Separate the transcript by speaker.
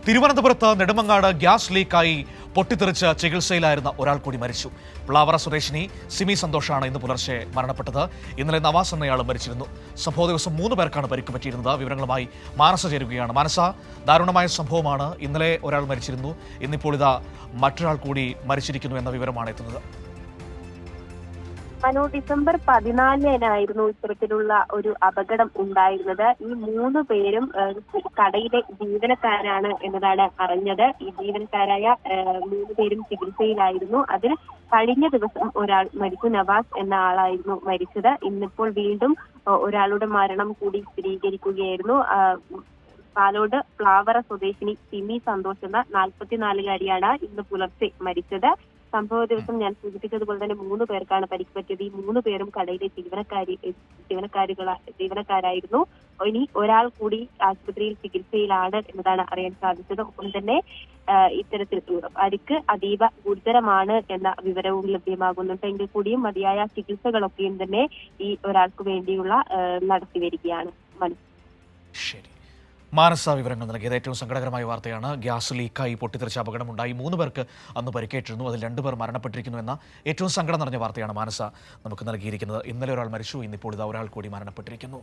Speaker 1: തിരുവനന്തപുരത്ത് നെടുമങ്ങാട് ഗ്യാസ് ലീക്കായി പൊട്ടിത്തെറിച്ച് ചികിത്സയിലായിരുന്ന ഒരാൾ കൂടി മരിച്ചു. പ്ലാവറ സ്വദേശിനി സിമി സന്തോഷാണ് ഇന്ന് പുലർച്ചെ മരണപ്പെട്ടത്. ഇന്നലെ നവാസ് എന്നയാൾ മരിച്ചിരുന്നു. സംഭവ ദിവസം 3 പേർക്കാണ് പരിക്ക് പറ്റിയിരുന്നത്. വിവരങ്ങളുമായി മാനസ ചേരുകയാണ്. മാനസ, ദാരുണമായ സംഭവമാണ്. ഇന്നലെ ഒരാൾ മരിച്ചിരുന്നു, ഇന്നിപ്പോൾ ഇതാ മറ്റൊരാൾ കൂടി മരിച്ചിരിക്കുന്നു എന്ന വിവരമാണ് എത്തുന്നത്.
Speaker 2: ഡിസംബർ 14-നായിരുന്നു ഇത്തരത്തിലുള്ള ഒരു അപകടം ഉണ്ടായിരുന്നത്. ഈ 3 പേരും കടയിലെ ജീവനക്കാരാണ് എന്നതാണ് അറിഞ്ഞത്. ഈ ജീവനക്കാരായ 3 പേരും ചികിത്സയിലായിരുന്നു. അതിൽ കഴിഞ്ഞ ദിവസം ഒരാൾ മരിച്ചു. നവാസ് എന്ന ആളായിരുന്നു മരിച്ചത്. ഇന്നിപ്പോൾ വീണ്ടും ഒരാളുടെ മരണം കൂടി സ്ഥിരീകരിക്കുകയായിരുന്നു. പാലോട് പ്ലാവറ സ്വദേശിനി സിമി സന്തോഷ് എന്ന 44-കാരിയാണ് ഇന്ന് പുലർച്ചെ മരിച്ചത്. സംഭവ ദിവസം ഞാൻ സൂചിപ്പിച്ചതുപോലെ തന്നെ 3 പേർക്കാണ് പരിക്ക് പറ്റിയത്. ഈ 3 പേരും കടയിലെ ജീവനക്കാരായിരുന്നു. ഇനി ഒരാൾ കൂടി ആശുപത്രിയിൽ ചികിത്സയിലാണ് എന്നതാണ് അറിയാൻ സാധിച്ചത്. ഒപ്പം തന്നെ ഇത്തരത്തിൽ പരിക്ക് അതീവ ഗുരുതരമാണ് എന്ന വിവരവും ലഭ്യമാകുന്നുണ്ട്. എങ്കിൽ കൂടിയും മതിയായ ചികിത്സകളൊക്കെയും തന്നെ ഈ ഒരാൾക്ക് വേണ്ടിയുള്ള നടത്തിവരികയാണ്.
Speaker 1: ശരി, മാനസ വിവരങ്ങൾ നൽകിയത്. ഏറ്റവും സങ്കടകരമായ വാർത്തയാണ്. ഗ്യാസ് ലീക്കായി പൊട്ടിത്തെറിച്ച അപകടമുണ്ടായി. 3 പേർക്ക് അന്ന് പരിക്കേറ്റിരുന്നു. അതിൽ 2 പേർ മരണപ്പെട്ടിരിക്കുന്നു എന്ന ഏറ്റവും സങ്കടം നിറഞ്ഞ വാർത്തയാണ് മാനസ നമുക്ക് നൽകിയിരിക്കുന്നത്. ഇന്നലെ ഒരാൾ മരിച്ചു, ഇന്നിപ്പോൾ ഇതാ ഒരാൾ കൂടി മരണപ്പെട്ടിരിക്കുന്നു.